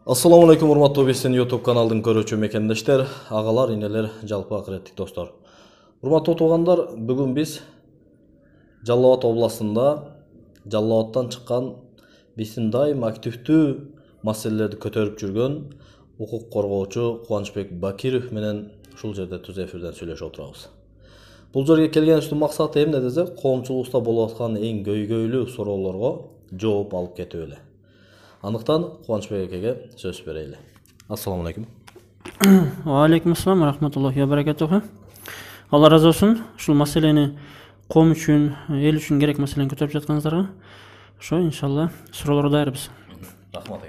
Assalamu alaikum урматтуу Бестен YouTube каналдын көрүүчү мекендештер, агалар, инелер, жалпы акыреттик достор. Урматтуу туугандар, бүгүн биз Жалал Абад областында Жалал Абадтан чыккан биздин дайым активдүү маселелерди көтөрүп жүргөн укук коргоочу Кубанычбек Бакиров менен ушул жерде түз эфирден сүйлөшүп отурабыз. Бул жерге келгенибиздин максаты эмне десек, коомчулукта болуп аткан эң көйгөйлүү суроолорго жооп алып кетип эле. Андыктан Кубанычбек экеге сөз берели. Ассаламу алейкум. Ва алейкум ассалам рахматуллахи ва баракатуху. Алла разы болсун. Ушул маселени коом үчүн, эл үчүн керек маселени көтөрүп жатканыңыздарга ошо иншалла суроолорго даярбыз. Рахмат.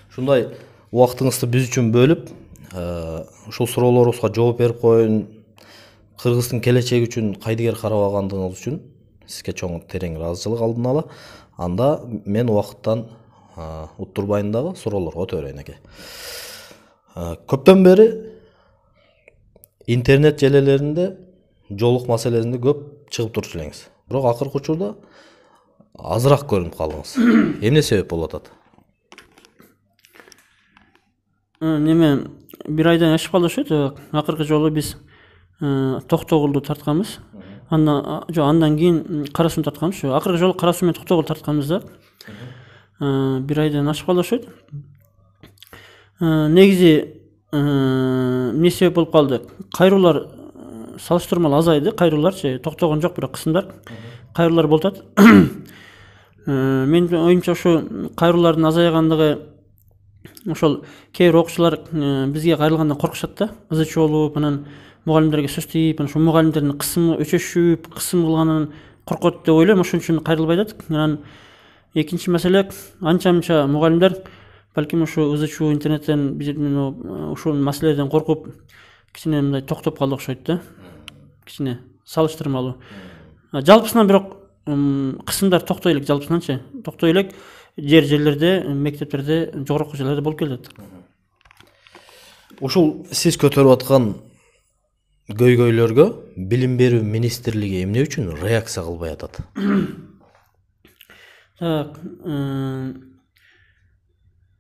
Ушундай убактыңызды биз үчүн бөлүп, ушул суроолорубузга жооп берип коюн, Кыргыздын келечеги үчүн кайдыгер карабагандыгыңыз үчүн сизге чоң терең ыраазычылык алдын ала. Анда мен убакыттан уттурбайын дагы суроолорго өтө эке. Көптөн бери интернет желелеринде жоолук маселесинде көп чыгып турчу элеңиз. Бирок акыркы учурда азыраак көрүнүп калдыңыз. Эмне себеп болуп атат? Неме бир айдан ашып калды ошо. Акыркы жолу биз Токтогулду тартканбыз. Андан кийин Кара Сууну тартканбыз. Акыркы жолу Кара Суу менен Токтогул тартканбыз да. Бир айдан ашып калды ошо. Негизи эмне себеп болуп калды? Кайруулар салыштырмалуу азайды, кайрууларчы токтогон жок, бирок кысымдар кайруулар болуп атат. Менин оюмча ошо кайруулардын азайгандыгы ошол кээ бир окуучулар бизге кайрылгандан коркушат да. Ызы чуу болуп, анан мугалимдерге сөз тийип, анан ошо мугалимдердин кысымы өчөшүп, кысым кылганынан коркот деп ойлойм, ошон үчүн кайрылбай атат. Анан экинчи маселе, анча-мынча мугалимдер балким ошо ызы чуу интернеттен ушул маселеден коркуп кичине мындай токтоп калды окшойт да. Кичине салыштырмалуу. Жалпысынан бирок кысымдар токтой элек, жалпысынанчы токтой элек жерлерде, мектептерде, жогорку жерлерде болуп келет. Ушул сиз көтөрүп аткан көйгөйлөргө билим берүү министрлиги эмне үчүн реакция кылбай атат?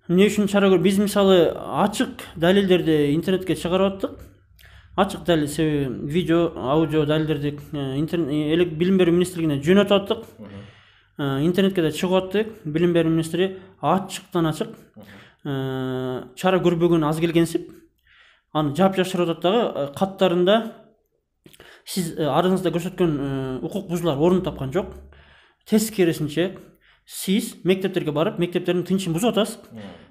Эмне үчүн чара көрүп, биз мисалы ачык далилдерди интернетке чыгарып аттык. Ачык далил, себеби видео, аудио далилдерди элек билим берүү министрлигине жөнөтүп аттык. Интернетке да чыгып аттык. Билим берүү министри ачыктан ачык чара көрбөгөн аз келгенсип, аны жаап жашырып атат дагы. Каттарында сиз арызыңызда көрсөткөн укук бузуулар орун тапкан жок. Тескерисинче сиз мектептерге барып, мектептердин тынчын бузуп атасыз.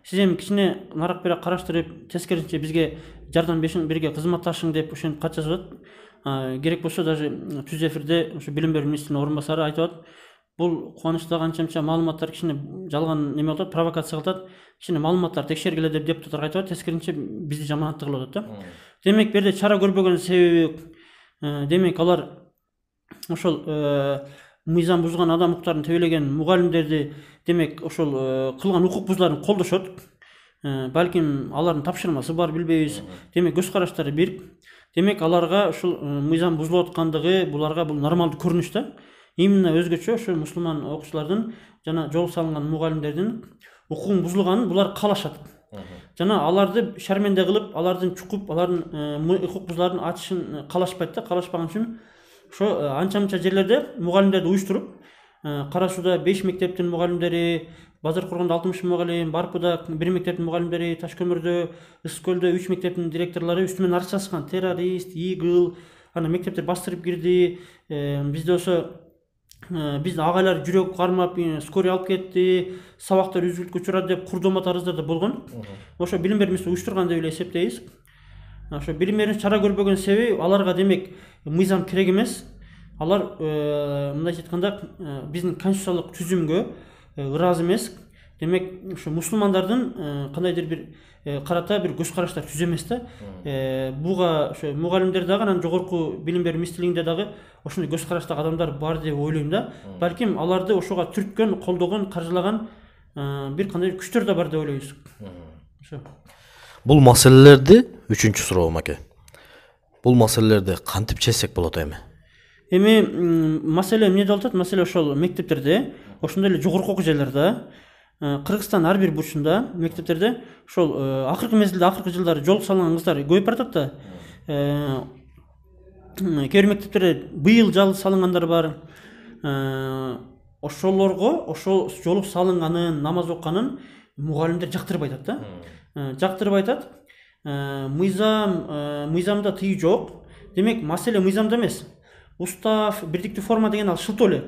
Сиз эми кичине нарак бере караштырып, тескерисинче бизге жардам беришиң, кызматташың деп ошентип кат жазып атат. Керек болсо даже түз эфирде ошо билим берүү министринин орун басары айтып атат. Бул кубанычтагы анча-мынча маалыматтар кичине жалган неме болуп атат, провокация кылып атат. Кичине маалыматтар текшергиле деп депутаттар айтып атат. Тескерисинче бизди жаманатты кылып атат да. Демек берде чара көрбөгөн себеби, демек алар ошол мыйзам бузган адам укуктарын тебелеген мугалимдерди, демек ошол кылган укук бузууларын колдошот. Балким алардын тапшырмасы бар, билбейбиз. Демек көз караштары бир. Демек аларга ушул мыйзам бузулуп аткандыгы буларга бул нормалдуу көрүнүш да. Именно өзгөчө ошо мусулман окуучулардын жана жол салынган мугалимдердин укугун бузулганын булар каалашат. Жана аларды шарменде кылып, алардын чукуп, алардын укук бузууларын ачышын каалашпайт да. Каалашпаган үчүн ошо анча-мынча жерлерде мугалимдерди уюштуруп, Кара Сууда 5 мектептин мугалимдери, Базар Кургондо 60 мугалим, Барпыда 1 мектептин мугалимдери, Ташкөмүрдө, Ысык Көлдө 3 мектептин директорлору үстүмөн арыз жазышкан. Террорист, игыл, ана мектептер бастырып кирди. Бизде ошо биздин агайлар жүрөк кармап, скорый алып кетти, сабактар үзүлүп учурат деп курдомат арыздар да болгон. Ошо билим берүү министри уюштурган деп эле эсептейбиз. Ошо билим берүү чара көрбөгөн себеби аларга демек мыйзам керек эмес. Алар мындайча айтканда биздин конституциялык түзүмгө ыраазы эмес. Демек ошо мусулмандардын кандайдыр бир карата бир көз караштар түз эмес да. Буга ошо мугалимдер дагы, анан жогорку билим берүү министрлигинде дагы ошондой көз караштагы адамдар бар деп ойлойм да. Балким аларды ошого түрткөн, колдогон, каржылаган бир кандай күчтөр да бар деп ойлойбуз. Ошо. Бул маселелерди, үчүнчү суроом аке. Бул маселелерди кантип чечсек болот эми? Эми маселе эмнеде болуп атат? Маселе ошол мектептерде, ошондой эле жогорку окуу жайларда Кыргызстан ар бир бурчунда мектептерде ошол акыркы мезгилде акыркы жылдары жол салган кыздар көбөйүп баратат да. Кээ бир мектептерде быйыл жал салынгандар бар. Ошолорго ошол жол салынганын, намаз окуганын мугалимдер жактырбай атат да. Жактырбай атат. Мыйзамда тыйуу жок. Демек маселе мыйзамда эмес. Устав, бирдиктүү форма деген ал шылтоо эле.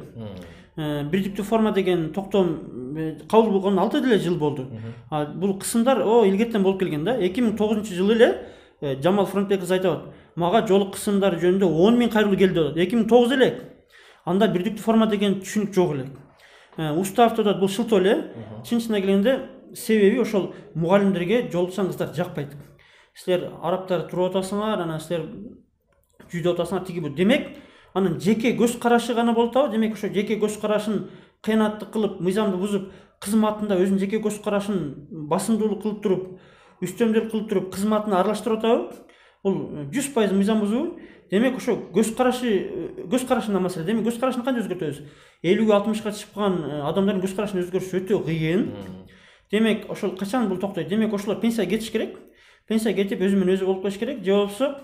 Бирдиктүү форма деген токтом кабыл болгон 6 деле жыл болду. Бул кысымдар илгертен болуп келген да. 2009-жылы эле Жамал Фронтбек кыз айтат. Мага жол кысымдар жөнүндө 10 000 кайрылуу келди деп. 2009 эле. Анда бирдиктүү форма деген түшүнүк жок эле. Уставда да бул шылтоо эле. Чын-чынына келгенде себеби ошол мугалимдерге жолдушан кыздар жакпайт. Силер арабтар туруп атасыңар, анан силер жүйдө атасыңар тиги бул. Демек, анын жеке көз карашы гана болуп атабы? Демек, ошо жеке көз карашын кыянаттык кылып, мыйзамды бузуп, кызматында өзүнүн жеке көз карашын басымдуулук кылып туруп, үстөмдүк кылып туруп, кызматына аралаштырып атабы? Бул 100% мыйзам бузуу. Демек, ошо көз карашына маселе. Демек, көз карашын кантип өзгөртөбүз? 50-60га чыгып калган адамдардын көз карашын өзгөртүш өтө кыйын. Демек, ошол качан бул токтойт? Демек, ошолор пенсияга кетиш керек. Пенсия кетип өзү менен өзү болуп калыш керек. Же болбосо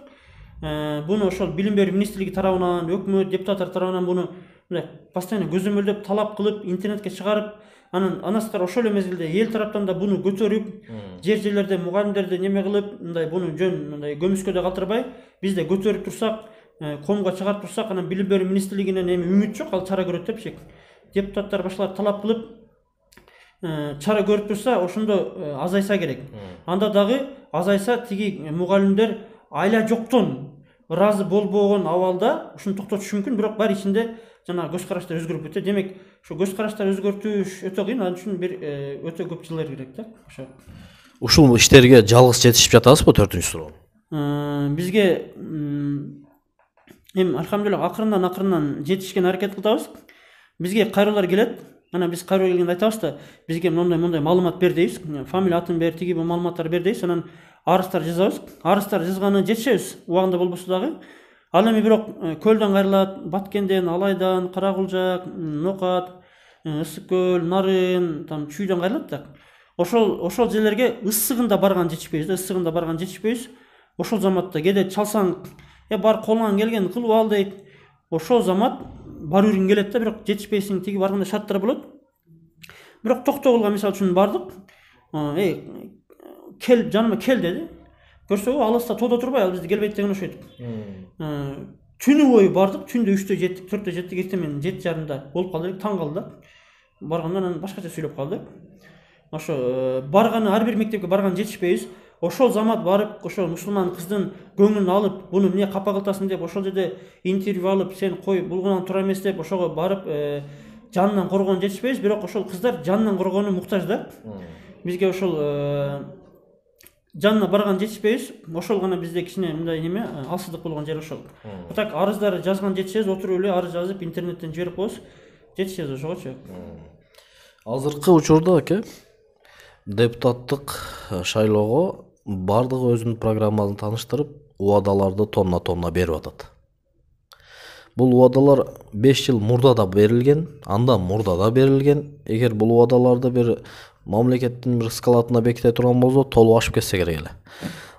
буну ошол билим берүү министрлиги тарабынан, өкмөт, депутаттар тарабынан буну мындай постоянно көзөмөлдөп, талап кылып, интернетке чыгарып, андан сырткары ошол эле мезгилде эл тараптан да буну көтөрүп, жерлерде мугалимдерди неме кылып, мындай буну жөн мындай көмүскөдө калтырбай, биз да көтөрүп турсак, коомго чыгарып турсак, анан билим берүү министрлигинен эми үмүт жок, ал чара көрөт депчи. Депутаттар башкалар талап кылып, чара көрүп турса, ошондо азайса керек. Анда дагы азайса тиги мугалимдер айла жоктон ыраазы болбогон абалда ушуну токтотуш мүмкүн, бирок баары ичинде жана көз караштар өзгөрүп кетет. Демек, ошо көз караштар өзгөртүш өтө кыйын, ал үчүн бир өтө көп жылдар керек да. Ушул иштерге жалгыз жетишип жатасызбы? 4-суроо. Бизге эми алхамдулилlah акырындан жетишкен аракет кылабыз. Бизге кайрылуулар келет. Анан биз кайрылуу келгенде айтабыз да, бизге мондай маалымат бер дейбиз. Фамилия атын бер, тиги бул маалыматтар бер дейбиз. Анан арыздар жазабыз. Арыздар жазганы жетишебиз, убагында болбосо дагы. Ал эми бирок көлдөн кайрылат, Баткенден, Алайдан, Карагулжак, Нокат, Ысык көл, Нарын, там Чүйдөн кайрылат да. Ошол жерлерге ысыгында барган жетишпейбиз. Ошол заматта кээде чалсаң, бар колуңан келген кылып ал дейт. Ошол замат бар үрүн келет да, бирок жетишпейсиң, тиги барганда шарттар болот. Бирок Токтогулга мисалы үчүн бардык. Кел, жаныма кел деди. Көрсө, алыста тоодо турбай, ал бизди келбейт деген окшойт. Түнү бою бардык, түндө 3-тө жеттик, 4-тө жеттик, эртең 7:30 болуп калды, таң калды. Баргандан анан башкача сүйлөп калды. Ошо барганы ар бир мектепке барган жетишпейбиз. Ошол замат барып, ошол мусулман кыздын көңүлүн алып, буну эмне капа кылтасың деп, ошол жерде интервью алып, сен кой, булгунан тура эмес деп, ошого барып жанынан коргону жетишпейбиз, бирок ошол кыздар жанынан коргону муктаж да. Бизге ошол жанына барган жетишпейбиз. Ошол гана бизде кичине мындай неме алсыздык болгон жери ошол. Так арыздар жазган жетишебиз, отуруп эле арыз жазып интернеттен жиберип коебуз. Жетишебиз ошогочу. Азыркы учурда аке депутаттык шайлоого бардыгы өзүнүн программасын тааныштырып, убадаларды тонна берип атат. Бул убадалар 5 жыл мурда да берилген, андан мурда да берилген. Эгер бул убадаларды бир мамлекеттин бир скалатына беките турган болсо, толук ашып кетсе керек эле.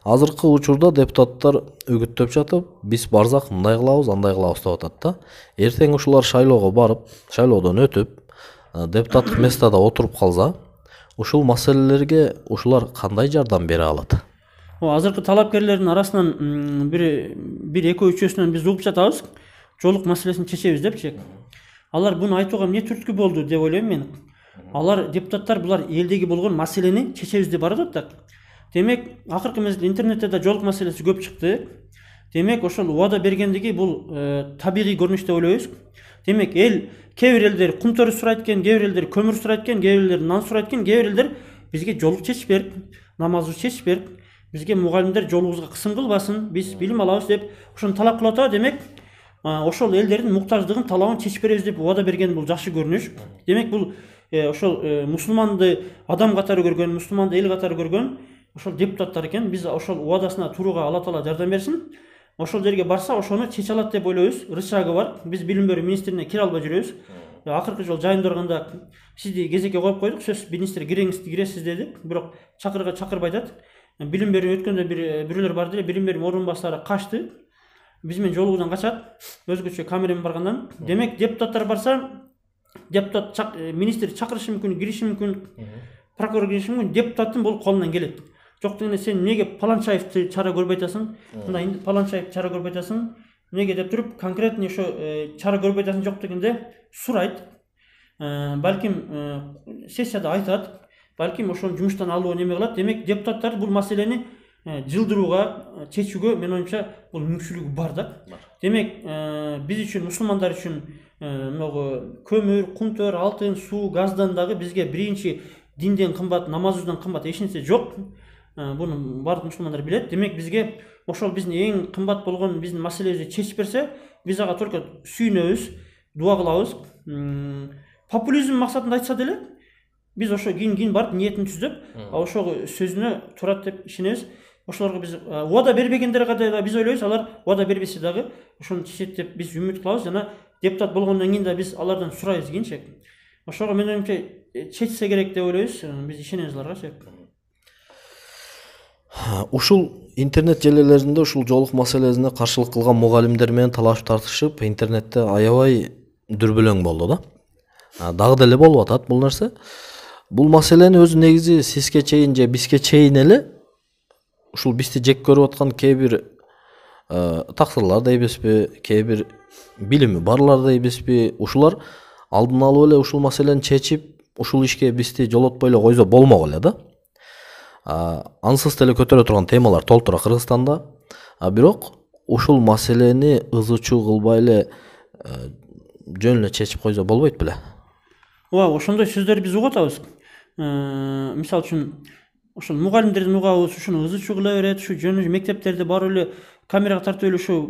Азыркы учурда депутаттар үгүттөп жатып, биз барсак мындай кылабыз, андай кылабыз деп атат да. Эртең ушулар шайлоого барып, шайлоодон өтүп, депутаттык местада отуруп калса, ушул маселелерге ушулар кандай жардам бере алат? Азыркы талапкерлердин арасынан бир экөө үчөөсүнөн биз угуп жатабыз. Жолук маселесин чечебиз депчи. Алар буну айтууга эмне түрткү болду деп ойлойм мен. Алар депутаттар булар элдеги болгон маселени чечебиз деп баратат да. Демек, акыркы мезгилде интернетте да жолук маселеси көп чыкты. Демек, ошол убада бергендиги бул табигый көрүнүш деп ойлойбуз. Демек, кээ бир элдер кумтөрү сурайт экен, кээ бир элдер көмүр сурайт экен, кээ бир элдер нан сурайт экен, кээ бир элдер бизге жолук чечип берип, намазыбызды чечип берип, бизге мугалимдер жолубузга кысым кылбасын, биз билим алабыз деп ошону талап кылып атат. Демек, ошол элдердин муктаждыгын талабын чечип беребиз деп убада берген бул жакшы көрүнүш. Демек, бул ошол мусулманды адам катары көргөн, мусулманды эл катары көргөн ошол депутаттар экен. Биз ошол убадасына турууга Алла Таала жардам берсин. Ошол жерге барса, ошону чече алат деп ойлойбуз. Рычагы бар. Биз билим берүү министрлигине кире албай жүрөбүз. акыркы жолу жайында барганда сизди кезекке коюп койдук, сөз министр киресиз деди. Бирок чакырбай атат. Билим берүү өткөндө бирөөлөр барды эле, билим берүү орун басары качты. Биз менен жолугудан качат. Өзгөчө камерамен баргандан. Демек депутаттар барса, депутат министр чакырышы мүмкүн, кириши мүмкүн, прокурор кириши мүмкүн, депутаттын бул колунан келет. Жок дегенде сен эмнеге Паланчаевди чара көрбөй атасың? Мындай Паланчаев чара көрбөй атасың? Эмнеге деп туруп, конкретно ошо чара көрбөй атасың жок дегенде сурайт. Балким сессияда айтат. Балким ошону жумуштан алуу неме кылат. Демек депутаттар бул маселени жылдырууга, чечүүгө менин оюмча бул мүмкүнчүлүгү бар да. Демек биз үчүн, мусулмандар үчүн көмүр, кунтөр, алтын, суу, газдан дагы бизге биринчи динден кымбат, намазыбыздан кымбат эч нерсе жок. Буну бардык мусулмандар билет. Демек бизге ошол биздин эң кымбат болгон биздин маселебизди чечип берсе, биз ага только сүйүнөбүз, дуа кылабыз. Популизм максатында айтса деле, биз ошо кийин барып ниетин түздөп, ошого сөзүнө турат деп ишенебиз. Ошолорго биз ода бербегендерге да биз ойлойбуз, алар ода бербесе дагы ошону чечет деп биз үмүт кылабыз. Жана депутат болгондон кийин да биз алардан сурайбыз кийинчи. Ошого менин оюмча чечсе керек деп ойлойбуз. Биз ишенебиз аларга. Ушул интернет желелеринде ушул жоолук маселесине каршылык кылган мугалимдер менен талашып тартышып, интернетте аябай дүрбөлөң болду да. Дагы деле болуп атат бул нерсе. Бул маселени өзү негизи сизге чейин же бизге чейин эле ушул бизди жек көрүп аткан кээ бир таксырлар да эмеспи, кээ бир билими барлар да эмеспи, ушулар алдын алып эле ушул маселени чечип, ушул ишке бизди жолотпой эле койсо болмок эле да. Ансыз деле көтөрө турган темалар толтура Кыргызстанда. Бирок ушул маселени ызычуу кылбай эле жөн эле чечип койсо болбойт беле? Ооба, ошондой сөздөрдү биз угуп атабыз. Мисалы үчүн ошол мугалимдердин угабыз, ушуну ызычуу кыла берет, ушу жөн мектептерди барып эле камерага тартып эле ушу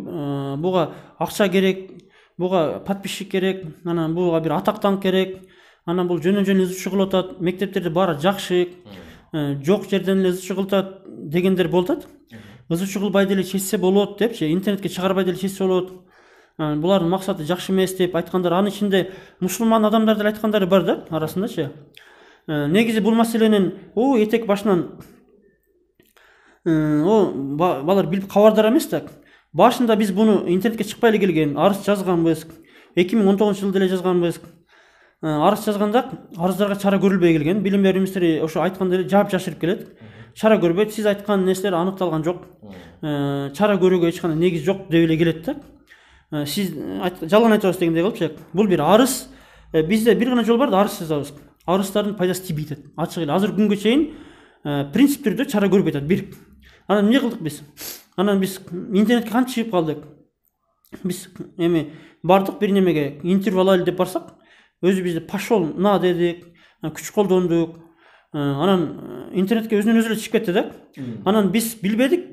буга акча керек, буга подписчик керек, анан буга бир атактан керек, анан бул жөн ызычуу кылып атат, мектептерди баары жакшы, жок жерден эле ызычуу кылып атат дегендер болуп атат. Ызычуу кылбай деле чечсе болот депчи, интернетке чыгарбай деле чечсе болот. Булардын максаты жакшы эмес деп айткандар, анын ичинде мусулман адамдар деле айткандары бар да арасындачы. Негизи бул маселенин этек башынан балар билип кабардар эмес да. Башында биз буну интернетке чыкпай эле келген, арыз жазганбыз. 2019-жылы деле жазганбыз. Арыз жазганда арыздарга чара көрүлбөй келген. Билим берүү министри ошо айткандай жаап жашырып келет. Чара көрбөйт, сиз айткан нерселер аныкталган жок. Чара көрүүгө эч кандай негиз жок деп эле келет да. Сиз жалган айтабыз дегендей кылыпчы. Бул бир арыз. Бизде бир гана жол бар да, арыз жазабыз. Арыздардын пайдасы тийбей атат. Ачык эле азыр күнгө чейин принцип түрдө чара көрбөй атат. Бир. Анан эмне кылдык биз? Анан биз интернетке кантип чыгып калдык? Биз бардык бир немеге интервью алайлы деп барсак, өзүбүздү пошел на дедик, күч колдондук. Анан интернетке өзүнөн өзү эле чыгып кетти да. Анан биз билбедик.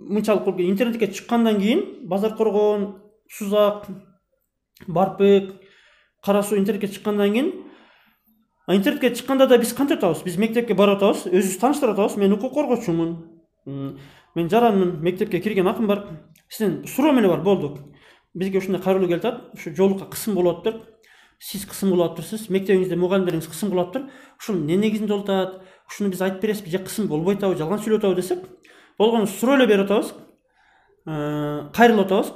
Мынчалык интернетке чыккандан кийин Базар Коргон, Сузак, Барпык, Кара Суу интернетке чыккандан кийин интернетке чыкканда да биз кантип атабыз? Биз мектепке барып атабыз, өзүбүз тааныштырып атабыз. Мен укук коргоочумун. Мен жаранмын, мектепке кирген акым бар. Сизден суроо менен бар, болду. Бизге ушундай кайрылуу келип атат. Ушу жолукка кысым болуп атыптыр. Сиз кысым кылып атырсыз, мектебиңизде мугалимдериңиз кысым кылып атыптыр. Ушул эмне негизинде болуп атат? Ушуну биз айтып бересизби, же кысым болбой атабы, жалган сүйлөп атабы десек, болгону суроо эле берип атабыз. Кайрылып атабыз.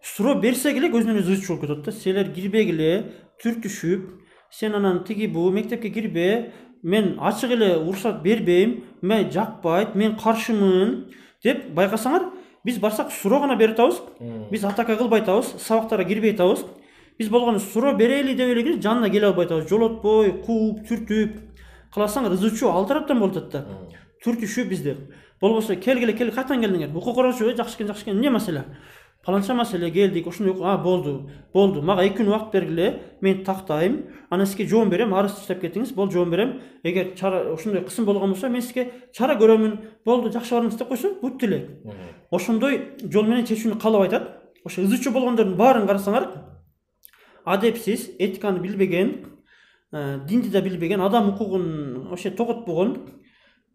Суроо берсек эле өзүнөн өзү ызычуу болуп кетет да. Силер кирбегиле, түртүшүп, сен анан тиги бу мектепке кирбе, мен ачык эле уруксат бербейм, мен жакпайт, мен каршымын деп байкасаңар, биз барсак суроо гана берип атабыз. Биз атака кылбай атабыз, сабактарга кирбей атабыз. Биз болгону суроо берели деп эле кирип, жанына келе албай атабыз. Жолотпой, кууп, түртүп, кыласаңар ызычуу ал тараптан болуп атат да. Түртүшүп бизди. Болбосо келгиле, кайдан келдиңер? Укук коргоочу, жакшы экен, эмне маселе? Паланча маселе келдик, ошондой, болду. Мага 2 күн убакыт бергиле, мен тактайм, анан сизге жооп берем, арыз таштап кетиңиз, болду жооп берем. Эгер чара ошондой кысым болгон болсо, мен сизге чара көрөмүн, болду, жакшы барыңыз деп койсо, бүттү эле. Ошондой жол менен чечүүнү каалап айтат. Ошо ызычуу болгондордун баарын карасаңар, адепсиз, этиканы билбеген, динди да билбеген, адам укугун вообще тоготпогон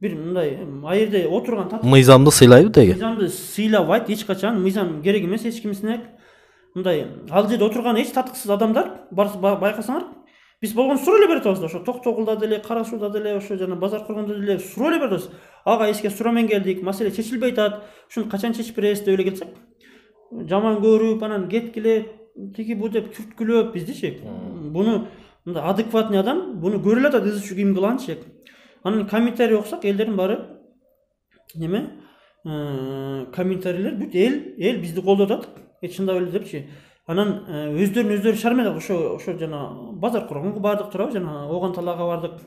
бир мындай айырда отурган мыйзамды сыйлайбы деги. Мыйзамды сыйлабайт эч качан, мыйзам керек эмес эч кимсине. мындай ал жерде отурган эч татыксыз адамдар байкасаңар биз болгон суроо эле берип атабыз да ошо Токтогулда деле, Кара Сууда деле, ошо жана Базар Койгондо деле суроо эле берип атабыз. Ага эске суроо менен келдик, маселе чечилбей атат, ушуну качан чечип бересиз деп эле келсек, жаман көрүп, анан кеткиле, тиги бу деп түрткүлөп биздичи. Буну мындай адекватный адам буну көрө эле атат, изучу ким кылганчы. Анан комментарий окусак, элдердин баары неме? Комментарийлер бүт эл бизди колдоп атат. Чындап эле депчи. Анан өздөрүн шармедак ошо жана Базар Койгонго бардык турабы, жана Оган талаага бардык.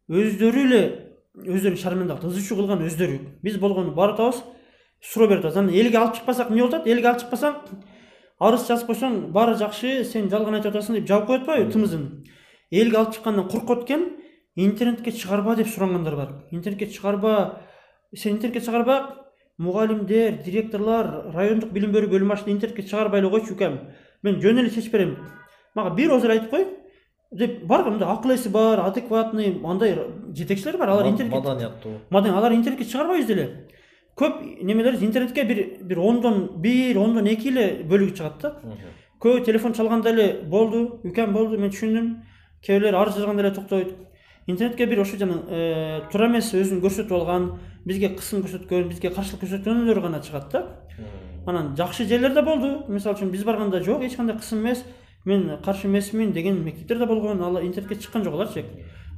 Өздөрүн шармендак, изучу кылган өздөрү. Биз болгону барып атабыз, суроо берип атабыз. Анан элге алып чыкпасак эмне болот? Элге алып чыкпасаң, арыз жазып койсоң, баары жакшы, сен жалган айтып атасың деп жаап коет атпайбы тымызын. Элге алып чыккандан коркот экен, интернетке чыгарба деп сурангандар бар. Интернетке чыгарба, сен интернетке чыгарба, мугалимдер, директорлор, райондук билим берүү бөлүмүнөн интернетке чыгарбай эле койчу укам. Мен жөн эле чечип берем. Мага бир озыр айтып кой деп бар мындай акыл эси бар, адекватный андай жетекчилер бар. Алар интернетке маданияттуу. Алар интернетке чыгарбайбыз деле. Көп немелер интернетке бир 10дон 2 эле бөлүгү чыгат да. Көбү телефон чалганда эле болду, укам болду, мен түшүндүм. Кээбилер арыз жазганда эле токтойт. Интернетке бир ошо жана туура эмес өзүн көрсөтүп алган, бизге кысым көрсөткөн, бизге каршылык көрсөткөндөр гана чыгат да. Анан жакшы жерлер да болду. Мисалы үчүн биз барганда жок, эч кандай кысым эмес, мен каршы эмесмин деген мектептер да болгон. Алар интернетке чыккан жок аларчы.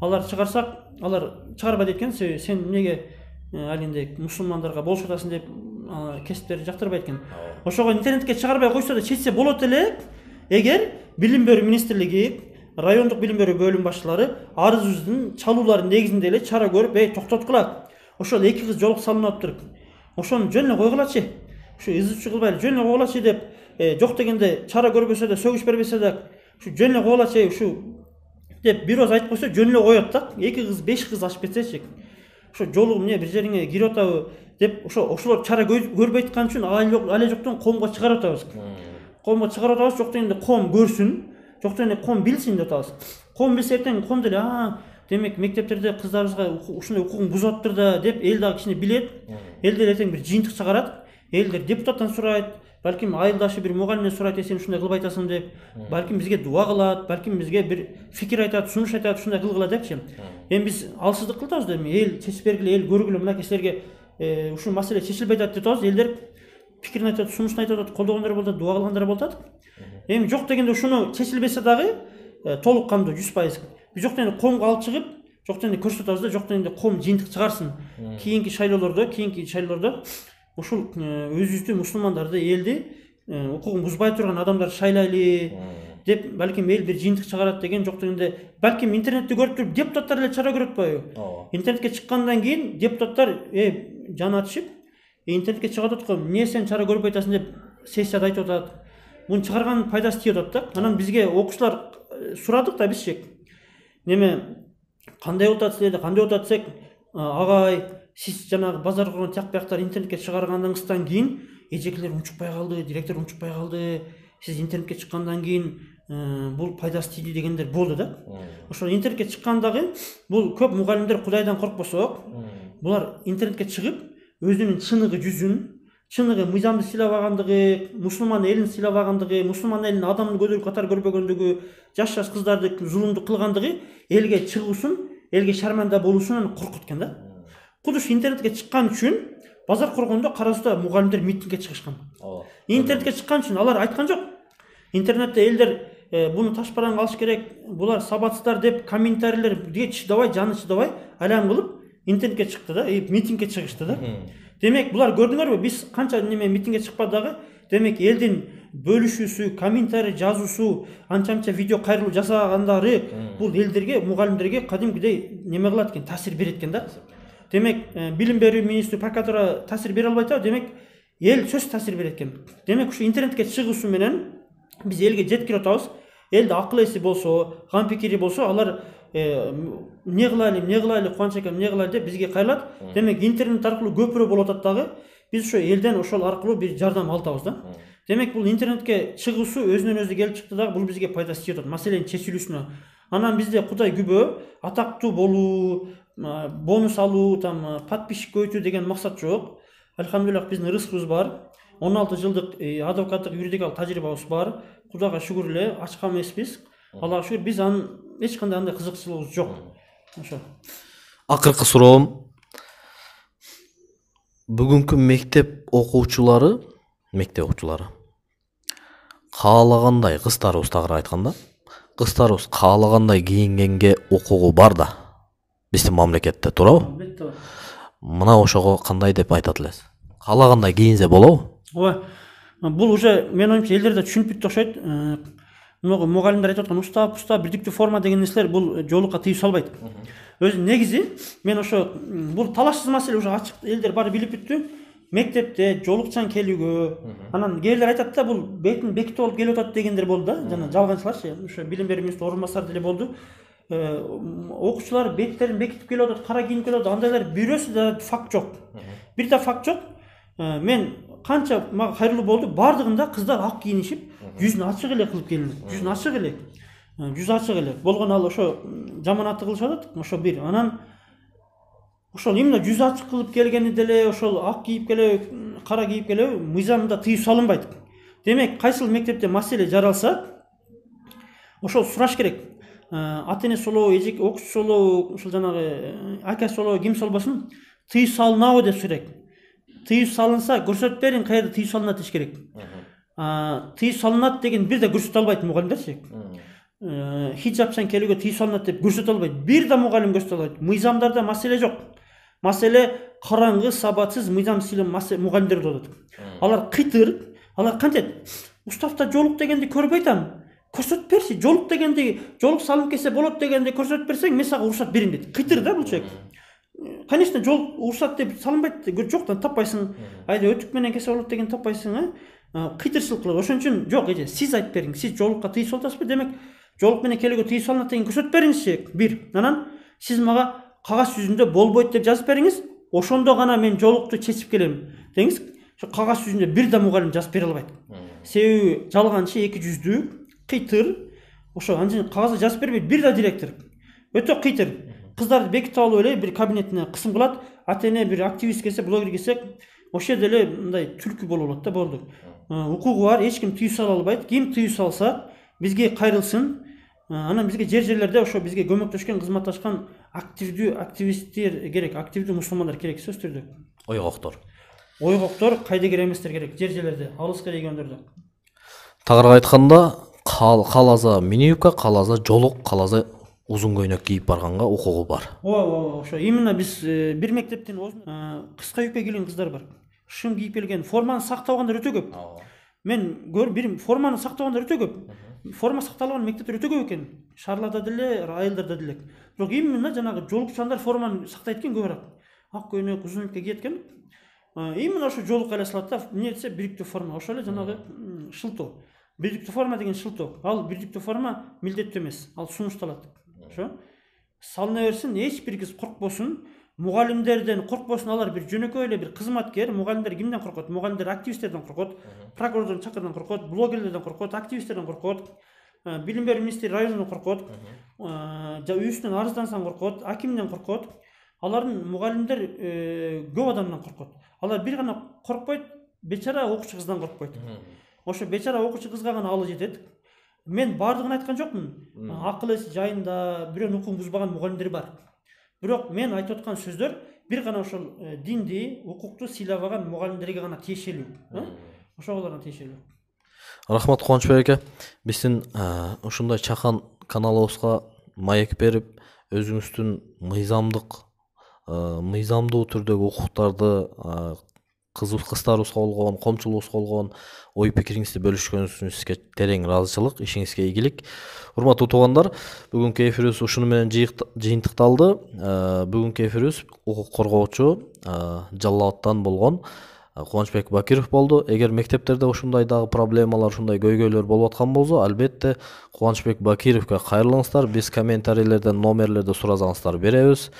Алар чыгарсак, алар чыгарба дейт экен, сен эмнеге алинде мусулмандарга болуш атасың деп кесиптери жактырбайт экен. Ошого интернетке чыгарбай койсо да чечсе болот эле, эгер билим берүү министрлиги, райондук билим берүү бөлүм башчылары арызыбыздын чалуулардын негизинде эле чара көрүп, токтоткула. Ошол 2 кыз жолук салынып туруп, ошону жөн эле койгулачы. Ушу изучу кылбай жөн эле койгулачы деп, жок дегенде чара көрбөсө да, сөгүш бербесе да, ушу жөн эле койгулачы, ушу деп бир айтып койсо жөн эле коет да. 2 кыз, 5 кыз ашып кетсечи. Ошо жолу эмне бир жериңе кирип атабы деп, ошолор чара көрбөй аткан үчүн али жоктон коомго чыгарып атабыз. Коомго чыгарып атабыз, жок дегенде коом көрсүн, жок дегенде коом билсин деп атабыз. Коом билсе эртең коом деле, демек мектептерде кыздарыбызга ушундай укугун бузуп атыптыр да деп эл дагы кичине билет. Элдер эртең бир жыйынтык чыгарат. Элдер депутаттан сурайт, балким айылдашы бир мугалимден сурайт, сен ушундай кылбай атасың деп, балким бизге дуа кылат, балким бизге бир фикир айтат, сунуш айтат, ушундай кылгыла депчи. Эми биз алсыздык кылып атабыз да, эл чечип бергиле, эл көргүлө, мынакей силерге ушул маселе чечилбей атат деп атабыз. Элдер пикирин айтат, сунуштун айтып атат, колдогондор болот, дуа кылгандар болот. Эми жок дегенде ушуну чечилбесе дагы толук кандуу 100%. Биз жок дегенде коомго алып чыгып, жок дегенде көрсөтүп атабыз да, жок дегенде коом жыйынтык чыгарсын. Кийинки шайлоолордо ушул өзүбүздү мусулмандарды, элди укугун бузбай турган адамдар шайлайлы деп, балким эл бир жыйынтык чыгарат деген, жок дегенде балким интернетти көрүп туруп депутаттар эле чара көрөт атпайбы? Интернетке чыккандан кийин депутаттар жаны ачышып, интернетке чыгып атат го, эмне сен чара көрбөй атасың деп сессияда айтып атат. Буну чыгарган пайдасы тиеп атат да. Анан бизге окуучулар сурадык да, бизчи. Неме кандай болуп атат силерде, кандай болуп атат десек, агай, сиз жанагы Базар Койгон тияк-бияктар интернетке чыгарганыңыздан кийин эжекелер унчукпай калды, директор унчукпай калды, сиз интернетке чыккандан кийин бул пайдасы тийди дегендер болду да. Ошол интернетке чыккандагы бул көп мугалимдер Кудайдан коркпосок, булар интернетке чыгып өзүнүн чыныгы жүзүн, чыныгы мыйзамды сыйлабагандыгы, мусулман элин сыйлабагандыгы, мусулман элин адамын көтөрүп катар көрбөгөндүгү, жаш кыздарды зулумдук кылгандыгы элге чыгуусун, элге шарманда болуусунан коркут экен да. Кудуш интернетке чыккан үчүн Базар Койгондо Кара Сууда мугалимдер митингге чыгышкан. Интернетке чыккан үчүн алар айткан жок. Интернетте элдер буну ташпараң алыш керек, булар сабатсыздар деп комментарийлерге чыдабай, жаны чыдабай алам кылып интернетке чыкты да, митингге чыгышты да. Демек булар көрдүңөрбү, биз канча неме митингге чыкпадагы, демек элдин бөлүшүүсү, комментарий жазуусу, анча-мынча видео кайрылуу жасагандары бул элдерге, мугалимдерге кадимкидей неме кылат экен, таасир берет экен да. Демек билим берүү министри прокуратура таасир бере албайт, демек эл сөз таасир берет экен. Демек ушу интернетке чыгуусу менен биз элге жеткирип атабыз. Элде акыл эси болсо, кам пикири болсо, алар эмне кылайлы, Кубанч акам эмне кылайлы деп бизге кайрылат. Демек интернет аркылуу көпүрө болуп атат дагы. Биз ошо элден ошол аркылуу бир жардам алабыз да. Демек бул интернетке чыгуусу өзүнөн өзү келип чыкты дагы, бул бизге пайдасы тиет атат. Маселенин чечилүүсүнө. Анан бизде Кудай күбө, атактуу болуу, бонус алуу, подписчик көбөйтүү деген максат жок. Алхамдулиллах биздин рызкыбыз бар. 16 жылдык адвокаттык юридикалык тажрыйбабыз бар. Кудайга шүгүр эле ачкан эмеспиз. Аллага шүгүр, биз анын эч кандай андай кызыкчылыгыбыз жок. Ошо. Акыркы суроом. Бүгүнкү мектеп окуучулары каалагандай, кыздарыбыз тагыраак айтканда, кыздарыбыз каалагандай кийингенге укугу бар да. Биздин мамлекетте туурабы? Албетте бар. Мына ошого кандай деп айтат элесиз? Каалагандай кийинсе болобу? Ооба. Бул уже мен оюмча элдерде түшүнүп бүттү окшойт. Могу мугалимдер айтып аткан устап, бирдиктүү форма деген нерселер бул жоолукка тийип салбайт. Өзү негизи мен ошо бул талашсыз маселе, уже ачык элдер баары билип бүттү. Мектепте жоолукчан келүүгө, анан кээрлер айтат да, бул бетин бекитип алып келип атат дегендер болду да, жана жалганчыларчы. Ошо билим берүү министринин орун басары деле болду. Окуучулар беттерин бекитип келип атат, кара кийинип келип атат, андайлар бирөөсү да факт жок. Бир да факт жок. Мен канча мага кайрылуу болду, бардыгында кыздар ак кийинишип, жүзүн ачык эле кылып келинет. Жүзүн ачык эле. Жүз ачык эле. Болгон ал ошо жаманатты кылышып атат. Ошо бир. Анан ошол именно жүз ачык кылып келгени деле, ошол ак кийип келе, кара кийип келе мыйзамда тыюу салынбайт. Демек, кайсыл мектепте маселе жаралса, ошол сураш керек. Ата эне солобу, эжек окуучу солобу, ушул жанагы ака солобу, ким солбосун, тыюу салынабы деп сурайт. Тыюу салынса, көрсөтүп бериң каерде тыюу салынат деш керек. Тыюу салынат деген бир да көрсөтө албайт мугалимдерчи. Хиджабчан келүүгө тыюу салынат деп көрсөтө албайт. Бир да мугалим көрсөтө албайт. Мыйзамдарда маселе жок. Маселе караңгы, сабатсыз мыйзам силим мугалимдер болот. Алар кыйтыр, алар кантет? Уставда жоолук дегенди көрбөй атам. Көрсөтүп берчи. Жоолук дегенди, жоолук салынып келсе болот дегенди көрсөтүп берсең, мен сага уруксат берем дейт. Кыйтыр да бул чек. Конечно, жоолук уруксат деп салынбайт. Жоктан таппайсың. Айда өтүк менен келсе болот деген таппайсың, кыйтырчылык кылат. Ошон үчүн жок, эже, сиз айтып бериң. Сиз жоолукка тыюу саласызбы? Демек, жоолук менен келүүгө тыюу салынат деген көрсөтүп бериңизчи. Бир. Анан сиз мага кагаз жүзүндө болбойт деп жазып бериңиз. Ошондо гана мен жоолукту чечип келем деңиз. Ошо кагаз жүзүндө бир да мугалим жазып бере албайт. Себеби жалганчы, эки жүздүү, кыйтыр. Ошо анча кагазга жазып бербейт бир да директор. Өтө кыйтыр. Кыздарды бекитип алып эле бир кабинетине кысым кылат. Ата эне бир активист келсе, блогер келсе, ошол жерде эле мындай түлкү болуп алат да, болду. Укугу бар, эч ким тыюу сала албайт. Ким тыюу салса, бизге кайрылсын. Анан бизге жерлерде ошо бизге көмөктөшкөн, кызматташкан активдүү активисттер керек, активдүү мусулмандар керек, сөзсүз түрдө. Ойгоктор. Ойгоктор, кайдыгер эместер керек, жерлерде, алыска дегендерде. Тагыраак айтканда, кааласа мини юбка, кааласа жолук, кааласа узун көйнөк кийип барганга укугу бар. Ооба, ошо именно биз бир мектептин кыска юбка кийген кыздар бар. Шым кийип келген, форманы сактабагандар өтө көп. Мен бир форманы сактабагандар өтө көп. Форма сакталган мектептер өтө көп экен. Шаарларда деле, айылдарда деле. Бирок именно жанагы жоолукчандар форманы сактайт экен көбүрөөк. Ак көйнөк, узун юбка кийет экен. Именно ошо жоолукка эле салат да. Эмне десе, бирдиктүү форма. Ошол эле жанагы шылтоо. Бирдиктүү форма деген шылтоо. Ал бирдиктүү форма милдеттүү эмес. Ал сунушталат. Ошо салына берсин, эч бир кыз коркпосун. Мугалимдерден коркпосун, алар бир жөнөкөй эле бир кызматкер. Мугалимдер кимден коркот? Мугалимдер активисттерден коркот, прокурордун чакырдан коркот, блогерлерден коркот, активисттерден коркот, билим берүү министри районунан коркот, үйүсүнөн арыздансаң коркот, акимден коркот. Алардын мугалимдер көп адамдан коркот. Алар бир гана коркпойт, бечара окуучу кыздан коркпойт. Ошо бечара окуучу кызга гана алы жетет. Мен бардыгын айткан жокмун. Акыл эси жайында бирөөнүн укугун бузбаган мугалимдер бар. Бирок мен айтып аткан сөздөр бир гана ошол динди, укукту сыйлабаган мугалимдерге гана тиешелүү. Ошолорго тиешелүү. Рахмат Кубанычбек аке. Биздин ушундай чакан каналыбызга маек берип, өзүңүздүн мыйзамдуу түрдөгү укуктарды кыздарыбызга болгон, коомчулугубузга болгон ой пикириңизди бөлүшкөнүңүз үчүн сизге терең ыраазычылык, ишиңизге ийгилик. Урматтуу туугандар, бүгүнкү эфирибиз ушуну менен жыйынтыкталды. Бүгүнкү эфирибиз укук коргоочу Жалал абадтан болгон Кубанычбек Бакиров болду. Эгер мектептерде ушундай дагы проблемалар, ушундай көйгөйлөр болуп аткан болсо, албетте Кубанычбек Бакировго кайрылыңыздар. Биз комментарийлерден номерлерди суразаңыздар беребиз.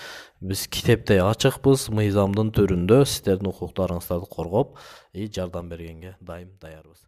Биз китептей ачыкпыз, мыйзамдын төрүндө сиздердин укуктарыңыздарды коргоп, жардам бергенге дайым даярбыз.